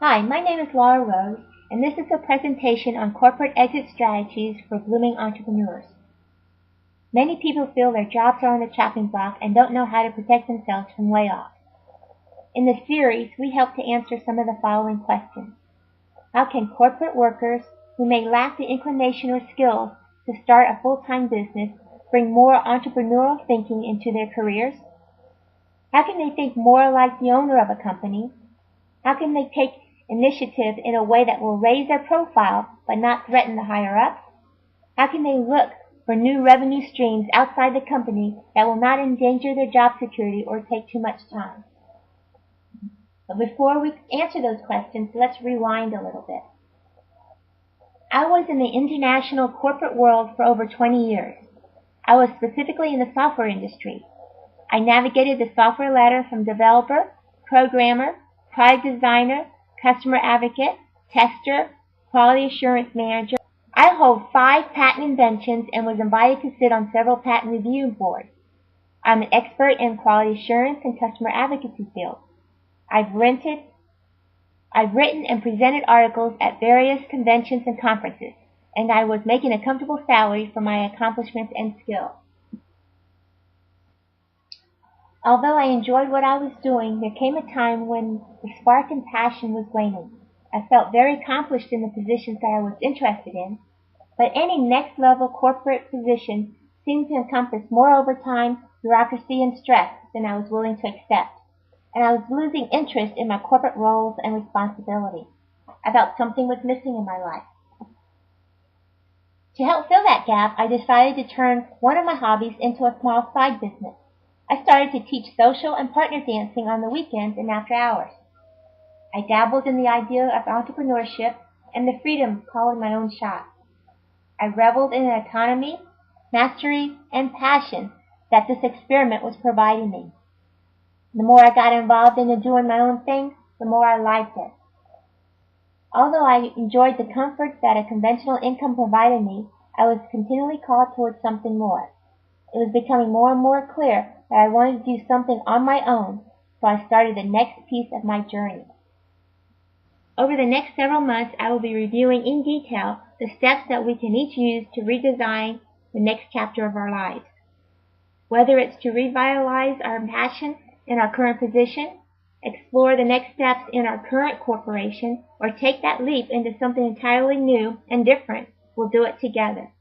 Hi, my name is Laura Rose, and this is a presentation on corporate exit strategies for blooming entrepreneurs. Many people feel their jobs are on the chopping block and don't know how to protect themselves from layoffs. In this series, we help to answer some of the following questions. How can corporate workers who may lack the inclination or skills to start a full-time business bring more entrepreneurial thinking into their careers? How can they think more like the owner of a company? How can they take initiative in a way that will raise their profile but not threaten the higher-ups? How can they look for new revenue streams outside the company that will not endanger their job security or take too much time? But before we answer those questions, let's rewind a little bit. I was in the international corporate world for over 20 years. I was specifically in the software industry. I navigated the software ladder from developer, programmer, product designer, customer advocate, tester, quality assurance manager. I hold 5 patent inventions and was invited to sit on several patent review boards. I'm an expert in quality assurance and customer advocacy fields. I've written and presented articles at various conventions and conferences, and I was making a comfortable salary for my accomplishments and skills. Although I enjoyed what I was doing, there came a time when the spark and passion was waning. I felt very accomplished in the positions that I was interested in, but any next-level corporate position seemed to encompass more overtime, bureaucracy, and stress than I was willing to accept, and I was losing interest in my corporate roles and responsibility. I felt something was missing in my life. To help fill that gap, I decided to turn one of my hobbies into a small side business. I started to teach social and partner dancing on the weekends and after hours. I dabbled in the idea of entrepreneurship and the freedom of calling my own shots. I reveled in an autonomy, mastery, and passion that this experiment was providing me. The more I got involved into doing my own thing, the more I liked it. Although I enjoyed the comfort that a conventional income provided me, I was continually called towards something more. It was becoming more and more clear that I wanted to do something on my own, so I started the next piece of my journey. Over the next several months, I will be reviewing in detail the steps that we can each use to redesign the next chapter of our lives. Whether it's to revitalize our passion in our current position, explore the next steps in our current corporation, or take that leap into something entirely new and different, we'll do it together.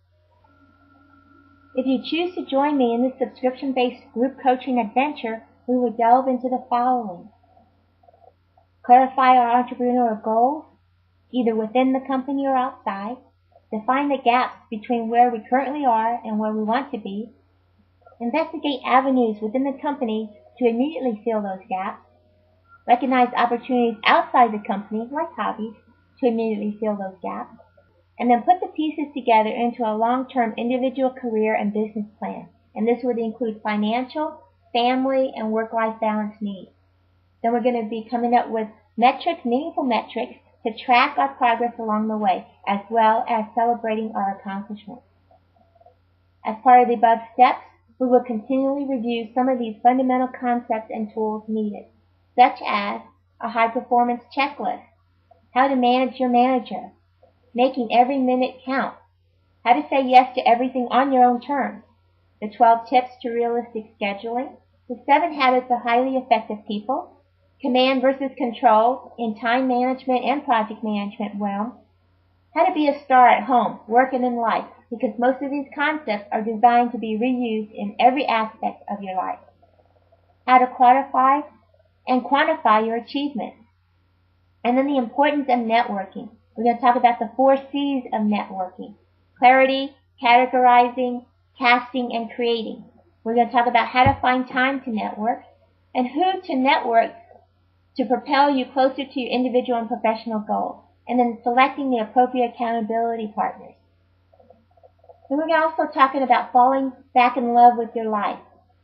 If you choose to join me in this subscription-based group coaching adventure, we will delve into the following. Clarify our entrepreneurial goals, either within the company or outside. Define the gaps between where we currently are and where we want to be. Investigate avenues within the company to immediately fill those gaps. Recognize opportunities outside the company, like hobbies, to immediately fill those gaps. And then put the pieces together into a long-term individual career and business plan. And this would include financial, family, and work-life balance needs. Then we're going to be coming up with metrics, meaningful metrics, to track our progress along the way, as well as celebrating our accomplishments. As part of the above steps, we will continually review some of these fundamental concepts and tools needed, such as a high-performance checklist, how to manage your manager, making every minute count, how to say yes to everything on your own terms, the 12 tips to realistic scheduling, the 7 habits of highly effective people, command versus control in time management and project management realm, how to be a star at home, work, and in life, because most of these concepts are designed to be reused in every aspect of your life, how to quantify and quantify your achievements, and then the importance of networking. We're going to talk about the 4 C's of networking: clarity, categorizing, casting, and creating. We're going to talk about how to find time to network and who to network to propel you closer to your individual and professional goals, and then selecting the appropriate accountability partners. And we're also talking about falling back in love with your life.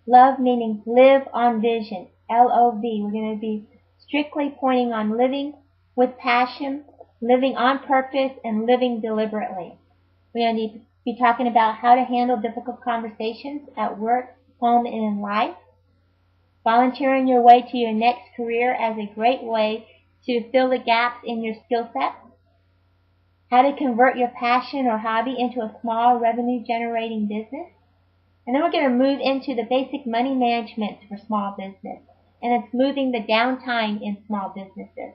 Love meaning live on vision, L-O-V. We're going to be strictly pointing on living with passion, living on purpose, and living deliberately. We're going to be talking about how to handle difficult conversations at work, home, and in life. Volunteering your way to your next career as a great way to fill the gaps in your skill set, how to convert your passion or hobby into a small revenue-generating business, and then we're going to move into the basic money management for small business, and it's smoothing the downtime in small businesses.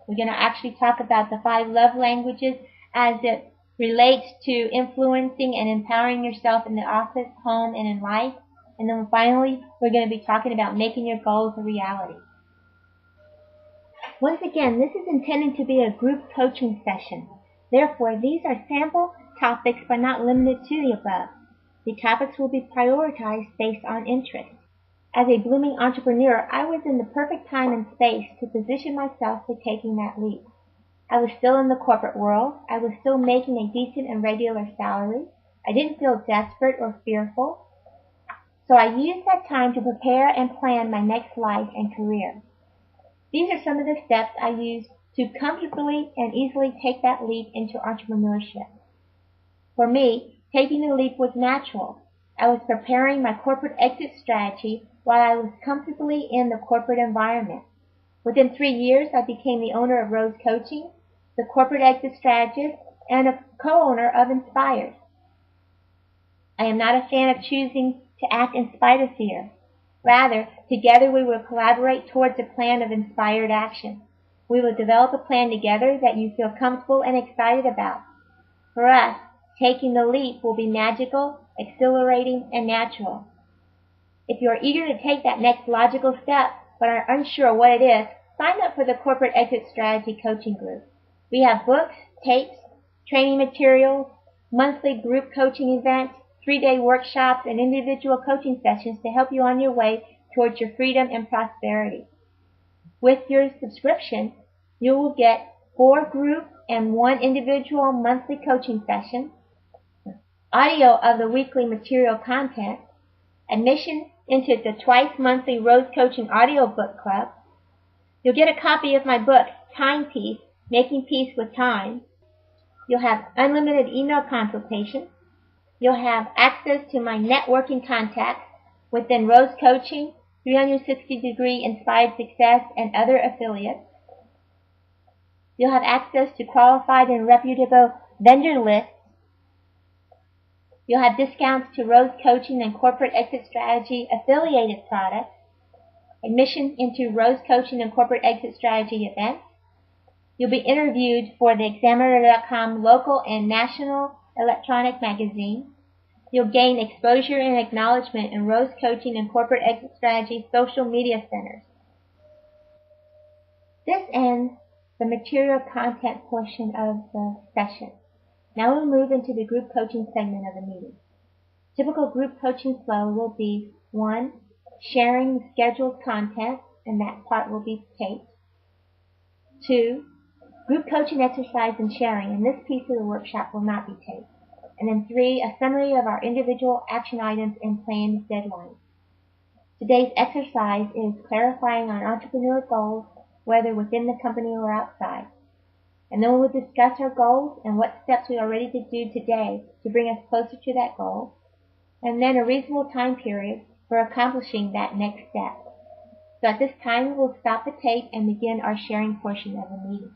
We're going to actually talk about the 5 love languages as it relates to influencing and empowering yourself in the office, home, and in life. And then finally, we're going to be talking about making your goals a reality. Once again, this is intended to be a group coaching session. Therefore, these are sample topics but not limited to the above. The topics will be prioritized based on interest. As a blooming entrepreneur, I was in the perfect time and space to position myself for taking that leap. I was still in the corporate world. I was still making a decent and regular salary. I didn't feel desperate or fearful. So I used that time to prepare and plan my next life and career. These are some of the steps I used to comfortably and easily take that leap into entrepreneurship. For me, taking the leap was natural. I was preparing my corporate exit strategy while I was comfortably in the corporate environment. Within 3 years, I became the owner of Rose Coaching, the corporate exit strategist, and a co-owner of Inspired. I am not a fan of choosing to act in spite of fear. Rather, together we will collaborate towards a plan of inspired action. We will develop a plan together that you feel comfortable and excited about. For us, taking the leap will be magical, exhilarating, and natural. If you are eager to take that next logical step but are unsure what it is, sign up for the Corporate Exit Strategy Coaching Group. We have books, tapes, training materials, monthly group coaching events, 3-day workshops, and individual coaching sessions to help you on your way towards your freedom and prosperity. With your subscription, you will get 4 group and 1 individual monthly coaching session, audio of the weekly material content, admission into the twice-monthly Rose Coaching audio book club. You'll get a copy of my book, Timepiece, Making Peace with Time. You'll have unlimited email consultations. You'll have access to my networking contacts within Rose Coaching, 360-degree Inspired Success, and other affiliates. You'll have access to qualified and reputable vendor lists. You'll have discounts to Rose Coaching and Corporate Exit Strategy affiliated products, admission into Rose Coaching and Corporate Exit Strategy events. You'll be interviewed for the Examiner.com local and national electronic magazine. You'll gain exposure and acknowledgement in Rose Coaching and Corporate Exit Strategy social media centers. This ends the material content portion of the session. Now we'll move into the group coaching segment of the meeting. Typical group coaching flow will be 1. Sharing the scheduled content, and that part will be taped. 2. Group coaching exercise and sharing, and this piece of the workshop will not be taped. And then 3. A summary of our individual action items and planned deadlines. Today's exercise is clarifying our entrepreneur goals, whether within the company or outside. And then we'll discuss our goals and what steps we are ready to do today to bring us closer to that goal, and then a reasonable time period for accomplishing that next step. So at this time, we'll stop the tape and begin our sharing portion of the meeting.